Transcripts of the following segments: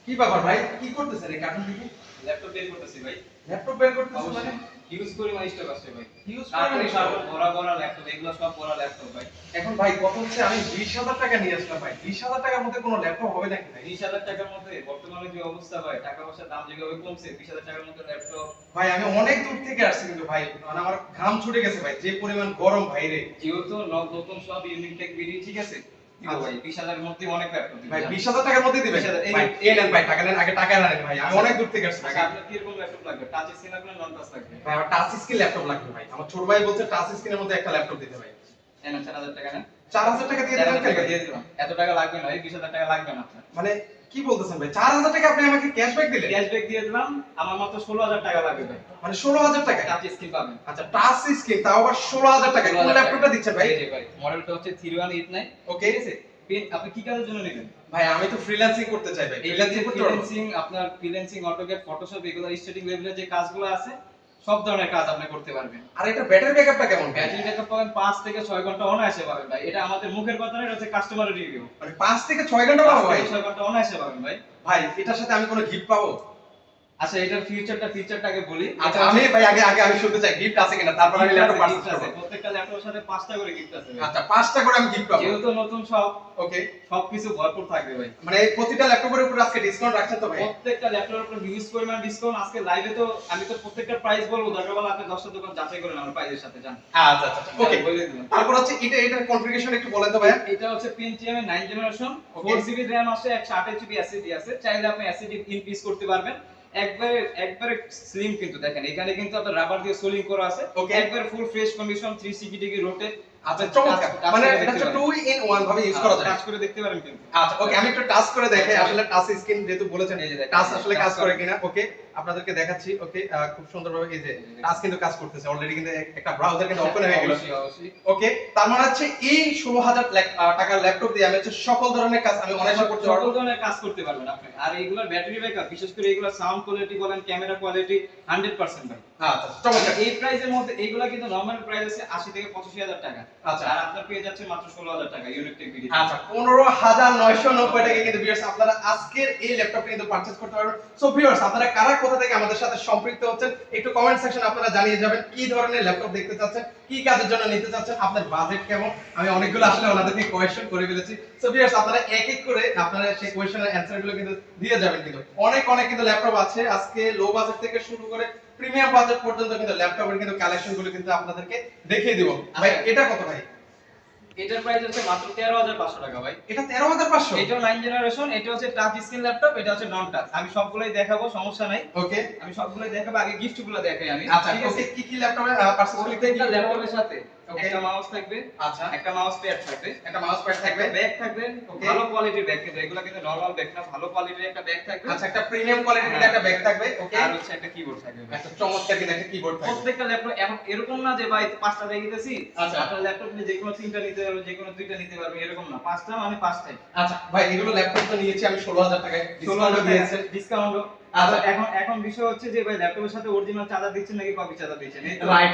কি ব্যাপার ভাই, কি করতেছেন এই কার্টুন দিকে? ল্যাপটপ বের করতেছি ভাই। ল্যাপটপ বের করতেছেন মানে? অবশ্যই হিউজ পরিমাণ স্টক আছে ভাই। হিউজ কার্টুন পরিমাণে সব স্টক। ভরা ভরা ল্যাপটপ, এগুলো সব ভরা ল্যাপটপ ভাই। এখন ভাই কত হচ্ছে, আমি 20,000 টাকা নিয়ে আসলাম ভাই। 20,000 টাকার মধ্যে কোনো ল্যাপটপ হবে নাকি ভাই? 20,000 টাকার মধ্যে বর্তমানে যে অবস্থা ভাই, টাকা পয়সার দাম যেভাবে কমছে, 20,000 টাকার মধ্যে ল্যাপটপ ভাই আমি অনেক দূর থেকে আসছি কিন্তু ভাই, মানে আমার ঘাম ছুটে গেছে ভাই, যে পরিমাণ গরম ভাই রে। যেহেতু নতুন সব ইউনিক টেক বেরিয়ে, ঠিক আছে? দিব ভাই 20,000 এর মধ্যে অনেক ল্যাপটপ দিব ভাই 20,000 টাকার মধ্যে দিবেন? 20,000 ভাই এই নেন ভাই, টাকা নেন, আগে টাকা নেন ভাই, আমি অনেক দূর থেকে আসছি ভাই। আচ্ছা, আপনার কি রকম ল্যাপটপ লাগবে? টাচ স্ক্রিন লাগবে না নন টাচ লাগবে? ভাই আমার টাচ স্ক্রিন ল্যাপটপ লাগবে ভাই, আমার ছোট ভাই বলছে টাচ স্ক্রিনের মধ্যে একটা ল্যাপটপ দিতে ভাই। নেন 4,000 টাকা নেন। 4,000 টাকা দিয়ে দিবেন 4,000 কেন টাকা ভাই? দিয়ে দিলাম। এত টাকা লাগবে না, এই 20,000 টাকা লাগবে না আপনার। মানে কি বলতেছেন ভাই, 4,000 টাকা আপনি আমাকে ক্যাশব্যাক দিলেন? ক্যাশব্যাক দিয়ে দিলাম, আমার মাত্র 16,000 টাকা লাগবে ভাই। মানে 16,000 টাকা? টাচ স্ক্রিন পাবেন। আচ্ছা টাচ স্ক্রিন, তাও আবার 16,000 টাকা। কোন ল্যাপটপটা দিচ্ছেন ভাই? এই যে ভাই, মডেলটা হচ্ছে 3189। ওকে। ঠিক আছে? পেন আপনি কি কাজের জন্য নেবেন? ভাই আমি তো ফ্রিল্যান্সিং করতে চাই ভাই, ফ্রিল্যান্সিং করতে পারবো? ফ্রিল্যান্সিং, আপনার ফ্রিল্যান্সিং, অটোক্যাড, ফটোশপ, এগুলো স্টার্টিং লেভেলের যে কাজগুলো আছে, সব ধরনের কাজ আপনি করতে পারবেন। আর এটা ব্যাটারি ব্যাকআপটা কেমন ভাই? ব্যাটারি ব্যাকআপ পাবেন 5 থেকে 6 ঘন্টা অনায়াসে পাবেন ভাই। এটা আমাদের মুখের কথা না, এটা হচ্ছে কাস্টমারের রিভিউ। মানে 5 থেকে 6 ঘন্টা পাবো 5 ভাই? থেকে 6 ঘন্টা অনায়াসে পাবেন ভাই। ভাই এটার সাথে আমি কোনো গিফট পাবো? আচ্ছা, এটার ফিচারটাকে বলি। আচ্ছা আমি ভাই আগে আমি শুনতে চাই গিফট আছে কিনা, তারপর আমি ল্যাপটপ পারচেজ গিফট আছে, করব। প্রত্যেকটা ল্যাপটপের সাথে 5টা করে গিফট আছে ভাই। আচ্ছা 5টা করে আমি গিফট পাবো? যেহেতু নতুন সব, ওকে। সবকিছু ভরপুর থাকবে ভাই। মানে প্রতিটা ল্যাপটপের উপর আজকে ডিসকাউন্ট রাখছেন তো ভাই? প্রত্যেকটা ল্যাপটপের উপর হিউজ পরিমাণ ডিসকাউন্ট। আজকে লাইভে তো আমি তো প্রত্যেকটা প্রাইস বলবো, দরকার হলে আপনি 10টা দোকান যাচাই করেন আমার প্রাইসের সাথে, জান। আচ্ছা ওকে। বলে দিলাম। তারপর হচ্ছে এটার কনফিগারেশন একটু বলেন তো ভাই। এটা হচ্ছে Pentium এর 9 জেনারেশন, Okay. 4GB RAM আছে, 128 জিবি এসএসডি আছে। চাইলে আপনি এসএসডি ইনক্রিজ করতে পারবেন। একবারে স্লিম, কিন্তু দেখেন এখানে কিন্তু আপনার রাবার দিয়ে সোলিং করা আছে। Okay. একবারে full fresh condition, 360 degree rotate. আচ্ছা চমৎকার, মানে এটা হচ্ছে 2 in 1 ভাবে ইউজ করা যায়। টাচ করে দেখতে পারেন কিন্তু। আচ্ছা ওকে, আমি একটু টাচ করে দেখাই আসলে টাচ স্ক্রিন যেহেতু বলেছেন, এই যে দেখেন, টাচ আসলে কাজ touch করে করে। কিনা। ওকে আপনাদেরকে দেখাচ্ছি। ওকে খুব সুন্দরভাবে এই যে টাচ কিন্তু কাজ করতেছে অলরেডি, কিন্তু একটা ব্রাউজার কিন্তু ওপেন হয়ে গেল। অবশ্যই। ওকে তার মানে হচ্ছে এই 16,000 টাকার ল্যাপটপ দিয়ে আমি হচ্ছে সকল ধরনের কাজ আমি অনায়াসে করতে সকল পারবো। ধরনের কাজ করতে পারবেন আপনি। আর এইগুলোর ব্যাটারি ব্যাকআপ, বিশেষ করে এইগুলোর সাউন্ড কোয়ালিটি বলেন, ক্যামেরা কোয়ালিটি 100% ভাই। আচ্ছা চমৎকার। এই প্রাইসের মধ্যে এইগুলা কিন্তু নরমাল প্রাইস আছে 80 থেকে 85,000 টাকা। আচ্ছা। আর আপনার পেয়ে যাচ্ছে মাত্র 16,000 টাকা ইউনিক টেক ভিডিও। আচ্ছা 15,990 টাকা কিন্তু ভিউয়ার্স আপনারা আজকের এই ল্যাপটপটা কিন্তু পারচেজ করতে পারবেন। সো ভিউয়ার্স আপনারা কারা কোথা থেকে আমাদের সাথে সম্পৃক্ত হচ্ছেন একটু কমেন্ট সেকশনে আপনারা জানিয়ে যাবেন কি ধরনের ল্যাপটপ দেখতে চাচ্ছেন, কি কাজের জন্য নিতে চাচ্ছেন, আপনার বাজেট কেমন। আমি অনেকগুলো আসলে ওনাদেরকে কোয়েশ্চেন করে ফেলেছি। সো ভিউয়ার্স আপনারা এক এক করে আপনারা সেই কোয়েশ্চেনের অ্যানসার গুলো কিন্তু দিয়ে যাবেন। কিন্তু অনেক কিন্তু ল্যাপটপ আছে আজকে, লো বাজেট থেকে শুরু করে প্রিমিয়াম বাজেট পর্যন্ত কিন্তু ল্যাপটপের কিন্তু কালেকশন গুলো কিন্তু আপনাদেরকে দেখিয়ে দিব। ভাই এটা কত ভাই? এটার প্রাইস হচ্ছে মাত্র 13,500 টাকা ভাই। এটা 13,500? এটাও 9 জেনারেশন, এটা হচ্ছে টাচ স্ক্রিন ল্যাপটপ, এটা হচ্ছে নন টাচ। আমি সবগুলাই দেখাবো, সমস্যা নাই। ওকে আমি সবগুলাই দেখাবো, আগে গিফট গুলো দেখাই আমি। আচ্ছা ঠিক আছে? ওকে, কি ল্যাপটপে পারচেজ করতে প্রত্যেকটা ল্যাপটপের সাথে Okay. একটা মাউস থাকবে, আচ্ছা একটা মাউস প্যাড থাকবে, একটা মাউস প্যাড থাকবে, একটা ব্যাগ থাকবে, Okay. ভালো কোয়ালিটির ব্যাগ, কিন্তু এগুলো কিন্তু নরমাল ব্যাগ না, ভালো কোয়ালিটির একটা ব্যাগ থাকবে। আচ্ছা একটা প্রিমিয়াম কোয়ালিটির হ্যাঁ। একটা ব্যাগ থাকবে। ওকে আর হচ্ছে একটা কিবোর্ড থাকবে ভাই। একটা চমৎকার কিন্তু একটা কিবোর্ড থাকবে। প্রত্যেকটা ল্যাপটপ এখন এরকম না যে ভাই 5টা দেখিতেছি, আচ্ছা। আপনার ল্যাপটপ নিয়ে যেকোনো 3টা নিতে পারবেন, যেকোনো 2টা নিতে পারবেন, এরকম না। 5টা মানে 5টাই। আচ্ছা ভাই এগুলো ল্যাপটপ তো নিয়েছি আমি 16,000 টাকায়, 16,000 দিয়েছে। ডিসকাউন্ট। আচ্ছা। এখন বিষয় হচ্ছে যে ভাই ল্যাপটপের সাথে অরিজিনাল চার্জার দিচ্ছেন নাকি কপি চার্জার দিচ্ছেন? এই তো রাইট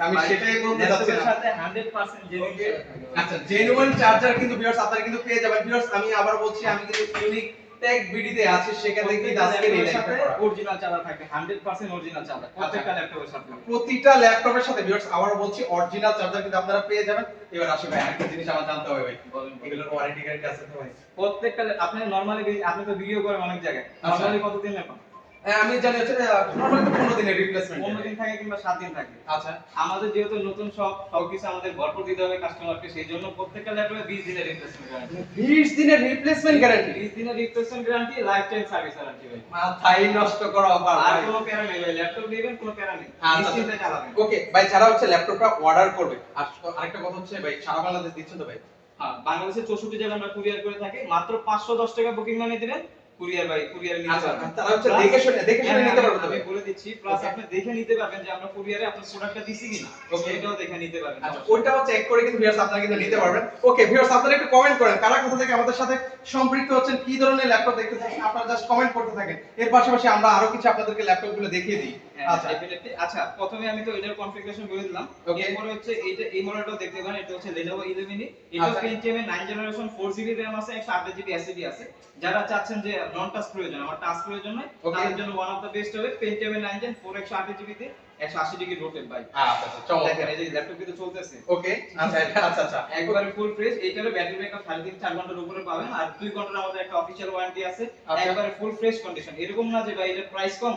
আমি ভাই, সেটাই বলতে ল্যাপটপের চাচ্ছিলাম। সাথে 100% জেনুইন ওকে চার্জার থাকবে ভাই। আচ্ছা জেনুইন চার্জার কিন্তু ভিউয়ার্স আপনারা কিন্তু পেয়ে যাবেন। ভিউয়ার্স আমি আবার বলছি, আমি কিন্তু ইউনিক টেক বিডিতে আছি, সেখান থেকে কিন্তু আজকে এই ল্যাপটপের ল্যাপটপটা সাথে করা। অরিজিনাল চার্জার থাকবে, 100% অরিজিনাল চার্জার প্রত্যেকটা ল্যাপটপের সাথে। প্রতিটা ল্যাপটপের সাথে ভিউয়ার্স আবার বলছি অরিজিনাল চার্জার কিন্তু আপনারা পেয়ে যাবেন। এবার আসি ভাই আরেকটা জিনিস আমার জানতে হবে ভাই, বলেন। এগুলোর ওয়ারেন্টি গ্যারান্টি আছে তো ভাই? প্রত্যেকটা আপনি নরমালি, আপনি তো ভিডিও করেন অনেক জায়গায়, আচ্ছা। নরমালি কতদিন এখন? হ্যাঁ আমি জানি হচ্ছে নরমালি তো 15 দিনের রিপ্লেসমেন্ট। 15 দিন থাকে কিংবা 7 দিন থাকে। আচ্ছা আমাদের যেহেতু নতুন সবকিছু আমাদের ভরপুর দিতে হবে কাস্টমারকে, সেই জন্য প্রত্যেকটা ল্যাপটপে 20 দিনের রিপ্লেসমেন্ট গ্যারান্টি। 20 দিনের রিপ্লেসমেন্ট গ্যারান্টি? 20 দিনের replacement guarantee, life time service warranty ভাই। মাথাই নষ্ট করা অফার আর ভাই। কোনো প্যারা নেই ভাই, ল্যাপটপ নেবেন কোনো প্যারা নেই, আচ্ছা, নিশ্চিন্তে চালাবেন। ওকে ভাই যারা হচ্ছে ল্যাপটপটা অর্ডার করবে, আর আরেকটা কথা হচ্ছে ভাই সারা বাংলাদেশ দিচ্ছেন তো ভাই? হ্যাঁ, বাংলাদেশের 64 জেলায় আমরা কুরিয়ার করে থাকি। মাত্র 510 টাকা বুকিং মানি দিবেন, কুরিয়ার ভাই কুরিয়ারে নিতে আচ্ছা পারবেন। তারা হচ্ছে দেখে শুনে নিতে পারবে তো আমি ভাই? বলে দিচ্ছি, প্লাস Okay. আপনি দেখে নিতে পারবেন যে আমরা কুরিয়ারে আপনার প্রোডাক্টটা দিছি কিনা, Okay. এটাও দেখে নিতে পারবেন। আচ্ছা ওইটাও চেক করে কিন্তু ভিউয়ার্স আপনারা কিন্তু নিতে পারবেন। ওকে ভিউয়ার্স আপনারা একটু কমেন্ট করেন কারা কোথা থেকে আমাদের সাথে সম্পৃক্ত হচ্ছেন, কি ধরনের ল্যাপটপ দেখতে চাচ্ছেন, আপনারা জাস্ট কমেন্ট করতে থাকেন। এর পাশাপাশি আমরা আরো কিছু আপনাদেরকে ল্যাপটপগুলো দেখিয়ে দিই। আচ্ছা ডেফিনেটলি। আচ্ছা, প্রথমে আমি তো এটার কনফিগারেশন বলে দিলাম। Okay. এরপরে হচ্ছে এই মডেলটাও দেখতে পারেন, এটা হচ্ছে Lenovo 11E। এটা আচ্ছা। Pentium এর 9 জেনারেশন, 4GB RAM আছে, 128GB SSD আছে। যারা চাচ্ছেন যে নন টাচ প্রয়োজন, আমার টাচ প্রয়োজন নয়, Okay. তাদের জন্য ওয়ান অফ দ্য বেস্ট হবে পেন্টিয়াম 9 জেন 4 জিবি তে 180 ডিগ্রি রোটেট ভাই। আচ্ছা আচ্ছা চমৎকার। দেখেন এই যে ল্যাপটপ কিন্তু চলতেছে ওকে আচ্ছা আচ্ছা আচ্ছা একবারে ফুল ফ্রেশ। এইটারও ব্যাটারি ব্যাকআপ 3.5 4 ঘন্টার উপরে পাবেন, আর 2 ঘন্টার আমাদের একটা অফিশিয়াল ওয়ারেন্টি আছে। আচ্ছা। একবারে ফুল ফ্রেশ কন্ডিশন, এরকম না যে ভাই এটার প্রাইস কম,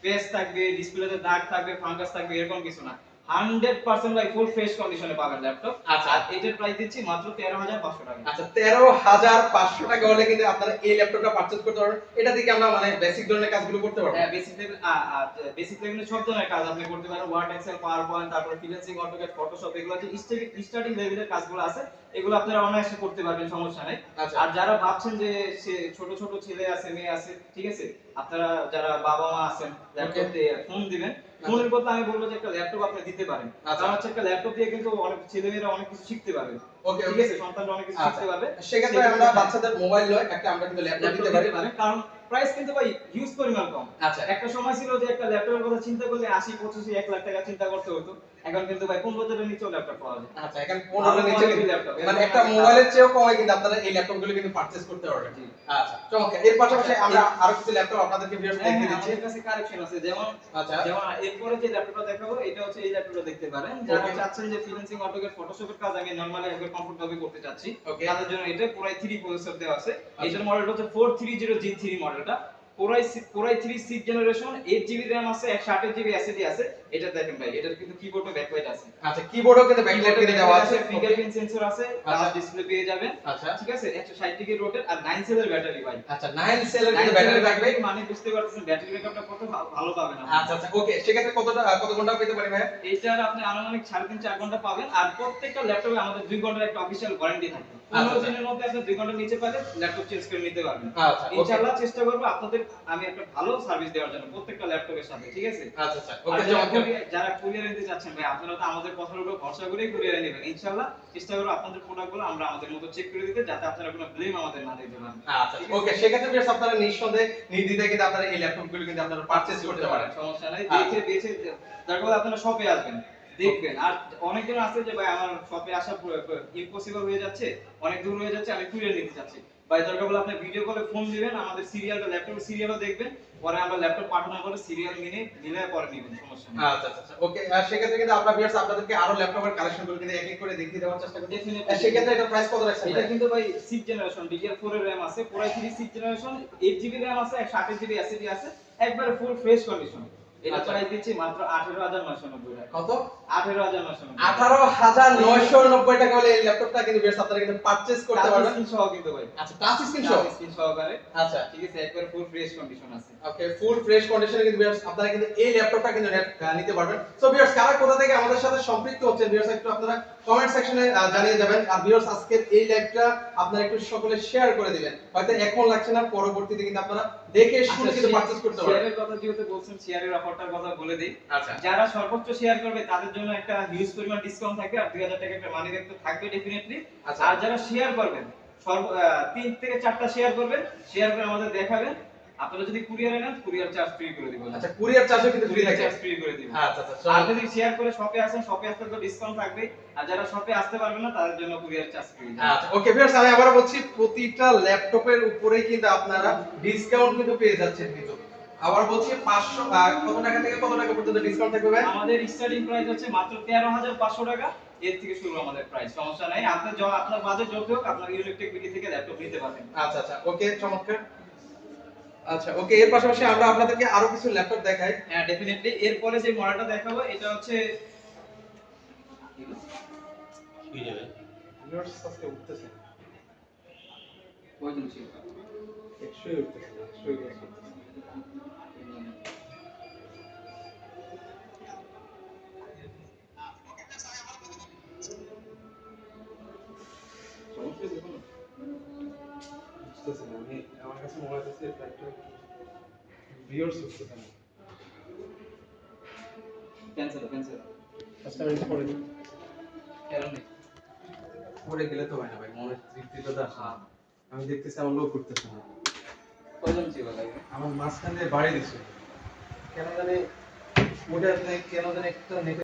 পেজ থাকবে, ডিসপ্লেতে দাগ থাকবে, ফাঙ্গাস থাকবে, এরকম কিছু না। 100% ভাই ফুল ফ্রেশ কন্ডিশনে পাবেন ল্যাপটপ। আচ্ছা। আর এটার প্রাইস দিচ্ছি মাত্র 13,500 টাকা। আচ্ছা 13,500 টাকা হলে কিন্তু আপনারা এই ল্যাপটপটা পারচেজ করতে পারবেন। এটা থেকে আমরা মানে বেসিক ধরনের কাজগুলো করতে পারবো। হ্যাঁ, বেসিক লেভেলে সব ধরনের কাজ আপনি করতে পারেন, ওয়ার্ড, এক্সেল, পাওয়ার পয়েন্ট, তারপর ফ্রিল্যান্সিং, অটোক্যাড, ফটোশপ, এগুলো হচ্ছে স্টার্টিং লেভেলের কাজগুলো আছে, এগুলো আপনারা অনায়াসে করতে পারবেন, সমস্যা নাই। আচ্ছা। আর যারা ভাবছেন যে সে ছোট ছোট ছেলে আছে, মেয়ে আছে, ঠিক আছে, আপনারা যারা বাবা মা আছেন, ল্যাপটপ দিয়ে ফোন দিবেন, ফোনের বদলে আমি বলবো যে একটা ল্যাপটপ আপনি দিতে পারেন। আচ্ছা। কারণ হচ্ছে একটা ল্যাপটপ দিয়ে কিন্তু অনেক ছেলেমেয়েরা অনেক কিছু শিখতে পারবে। ওকে ঠিক ওকে আছে, সন্তানরা অনেক কিছু আচ্ছা। শিখতে পারবে। সেক্ষেত্রে আমরা বাচ্চাদের মোবাইল নয় একটা আমরা কিন্তু ল্যাপটপ ল্যাপটপ দিতে দিতে পারি। পারেন, কারণ প্রাইস কিন্তু ভাই হিউজ পরিমাণ কম। আচ্ছা। একটা সময় ছিল যে একটা ল্যাপটপের কথা চিন্তা করলে 80 25 1 লাখ টাকা চিন্তা করতে হতো। এখন কিন্তু ভাই 15,000 এর নিচেও ল্যাপটপ পাওয়া যায়। আচ্ছা এখন 15 এর নিচে কিন্তু ল্যাপটপ মানে একটা মোবাইলের চেয়েও কমে কিন্তু আপনারা এই ল্যাপটপগুলো কিন্তু পারচেজ করতে পারবেন। জি। আচ্ছা চমৎকার। এর পাশাপাশি আমরা আরো কিছু ল্যাপটপ আপনাদেরকে ভিউয়ার্স হ্যাঁ, দেখিয়ে হ্যাঁ, দিচ্ছি। আমাদের কাছে কালেকশন আছে, যেমন আচ্ছা। যেমন এরপরে যে ল্যাপটপটা দেখাবো এটা হচ্ছে এই ল্যাপটপটা দেখতে পারেন। যারা Okay. চাচ্ছেন যে ফ্রিল্যান্সিং, অটোক্যাড, ফটোশপের কাজ আমি নরমালি একবার কমফোর্টেবল করতে চাচ্ছি, Okay. তাদের জন্য এটা কোরাই 3 প্রসেসর দেওয়া আছে। এটার মডেলটা হচ্ছে 430G3 মডেলটা। Core i 3 6th generation, 8 GB RAM আছে, 128 জিবি এসএসডি আছে। এটা দেখেন ভাই, এটার কিন্তু কিবোর্ড ও ব্যাকলাইট আছে। আচ্ছা কিবোর্ডও কিন্তু ব্যাকলাইট দিয়ে দেওয়া আছে। ফিঙ্গারপ্রিন্ট সেন্সর আছে, আচ্ছা। টাচ ডিসপ্লে পেয়ে যাবেন। আচ্ছা। ঠিক আছে, 160 ডিগ্রি রোটেট আর 9 সেলের ব্যাটারি ভাই। আচ্ছা 9 সেলের কিন্তু ব্যাটারি থাকবে। মানে বুঝতে পারতেছেন ব্যাটারি ব্যাকআপটা কত ভালো পাবেন আপনি। আচ্ছা আচ্ছা ওকে সেক্ষেত্রে কত ঘন্টা পেতে পারি ভাই? এইটার আপনি আনুমানিক 3.5 4 ঘন্টা পাবেন, আর প্রত্যেকটা ল্যাপটপে আমাদের 2 ঘন্টার একটা অফিশিয়াল ওয়ারেন্টি থাকে। 15 দিনের মধ্যে আপনি 2 ঘন্টার নিচে পেলে ল্যাপটপ চেঞ্জ করে নিতে পারবেন। আচ্ছা ওকে ইনশাআল্লাহ চেষ্টা করব আপনাদের আমি একটা ভালো সার্ভিস দেওয়ার জন্য প্রত্যেকটা ল্যাপটপের সাথে, ঠিক আছে? আচ্ছা আচ্ছা আর ওকে যারা চমৎকার। যারা কুরিয়ার নিতে চাচ্ছেন ভাই, আপনারা তো আমাদের কথার উপর ভরসা করেই কুরিয়ারে নেবেন। ইনশাআল্লাহ চেষ্টা করব আপনাদের প্রোডাক্টগুলো আমরা আমাদের মতো চেক করে দিতে, যাতে আপনারা কোনো ব্লেম আমাদের না দিতে পারেন। আচ্ছা ওকে সেক্ষেত্রে ভিউয়ার্স আপনারা নিঃসন্দেহে নির্দ্বিধায় কিন্তু আপনারা এই ল্যাপটপগুলো কিন্তু আপনারা পারচেজ করতে পারেন। সমস্যা নাই, আচ্ছা। দেখে বেছে তারপর আপনারা শপে আসবেন, দেখবেন। আর অনেকজন আছে যে ভাই আমার শপে আসা ইম্পসিবল হয়ে যাচ্ছে, অনেক দূর হয়ে যাচ্ছে, আমি কুরিয়ার নিতে চাচ্ছি। ভাই দরকার হলে আপনি ভিডিও কলে ফোন দিবেন, আমাদের সিরিয়ালটা ল্যাপটপের সিরিয়ালও দেখবেন, পরে আমরা ল্যাপটপ পাঠানোর পরে সিরিয়াল মিলে পরে নিবেন, সমস্যা নেই। আচ্ছা আচ্ছা ওকে সেক্ষেত্রে কিন্তু আমরা ভিউয়ার্স আপনাদেরকে আরো ল্যাপটপের কালেকশনগুলো কিন্তু এক এক করে দেখিয়ে দেওয়ার চেষ্টা করব। Definitely. সেক্ষেত্রে এটা প্রাইস কত রাখছেন? এটা কিন্তু ভাই 6 জেনারেশন DDR4 এর RAM আছে, কোরাই 3 6 জেনারেশন, 8 জিবি RAM আছে, 128 জিবি এসএসডি আছে, একবারে ফুল ফ্রেশ কন্ডিশন। এটা আচ্ছা। প্রাইস দিচ্ছি মাত্র 18,990 টাকা। কত? 18,990 18,990 টাকা হলে এই ল্যাপটপটা কিন্তু ভিউয়ার্স আপনারা কিন্তু পারচেজ করতে টাচ পারবেন। স্ক্রিন সহ কিন্তু ভাই। আচ্ছা টাচ স্ক্রিন সহ? টাচ স্ক্রিন সহকারে। আচ্ছা ঠিক আছে, একবারে ফুল ফ্রেশ কন্ডিশন আছে। ওকে ফুল ফ্রেশ কন্ডিশনে কিন্তু ভিউয়ার্স আপনারা কিন্তু এই ল্যাপটপটা কিন্তু নিতে পারবেন। সো ভিউয়ার্স কারা কোথা থেকে আমাদের সাথে সম্পৃক্ত হচ্ছেন ভিউয়ার্স একটু আপনারা কমেন্ট সেকশনে জানিয়ে যাবেন। আর ভিউয়ার্স আজকের এই লাইভটা আপনারা একটু সকলে শেয়ার করে দিবেন। হয়তো এখন লাগছে না, পরবর্তীতে কিন্তু আপনারা দেখে শুনে কিন্তু পারচেজ করতে পারবেন। শেয়ারের কথা যেহেতু বলছেন, শেয়ারের অফারটার কথা বলে দেই। আচ্ছা যারা সর্বোচ্চ শেয়ার করবে তাদের জন্য একটা হিউজ পরিমাণ ডিসকাউন্ট থাকবে, আর 2000 টাকা একটা মানি ব্যাক তো থাকবে ডেফিনেটলি। আচ্ছা। আর যারা শেয়ার করবেন 3 থেকে 4টা শেয়ার করবেন, শেয়ার করে আমাদের দেখাবেন, আপনারা যদি কুরিয়ারে নেন কুরিয়ার চার্জ ফ্রি করে দিব। আচ্ছা কুরিয়ার চার্জও কিন্তু ফ্রি কুরিয়ার থাকে। চার্জ ফ্রি করে দিব। আচ্ছা আচ্ছা আর যদি শেয়ার করে শপে আসেন, শপে আসলে তো ডিসকাউন্ট থাকবে, আর যারা শপে আসতে পারবেন না তাদের জন্য কুরিয়ার চার্জ ফ্রি। আচ্ছা ওকে ভিউয়ার্স আমি আবার বলছি প্রতিটা ল্যাপটপের উপরেই কিন্তু আপনারা ডিসকাউন্ট কিন্তু পেয়ে যাচ্ছেন কিন্তু। আবার বলছি 500 কত টাকা থেকে কত টাকা পর্যন্ত ডিসকাউন্ট থাকবে ভাই? আমাদের স্টার্টিং প্রাইস হচ্ছে মাত্র 13,500 টাকা, এর থেকে শুরু আমাদের প্রাইস, সমস্যা নাই। আপনার বাজেট যত হোক আপনার ইলেকট্রিক বিডি থেকে ল্যাপটপ নিতে পারবেন। আচ্ছা আচ্ছা ওকে চমৎকার। আচ্ছা ওকে এর পাশাপাশি আমরা আপনাদেরকে আরো কিছু ল্যাপটপ দেখাই। হ্যাঁ ডেফিনেটলি, এরপরে যে মডেলটা দেখাবো এটা হচ্ছে কি যাবে? ভিউয়ার্স আজকে উঠতেছে কয়জন ছিল? 100 উঠতেছে 100 উঠতেছে। সমস্যা দেখুন বুঝতেছি না আমি আমার কাছে মোবাইল আছে এটা একটা ভিউয়ার্স উঠতেছে না। ক্যান্সেল আচ্ছা আমি পরে দিই। কারণ নেই। পরে গেলে তো হয় না ভাই মনে তৃপ্তিটা আসে না। আমি দেখতেছি আমার লোক উঠতেছে না। কয়জন ছিল লাগে? আমার মাঝখান দিয়ে বাড়ি দিছে কেন জানি ওটা কেন জানি একটা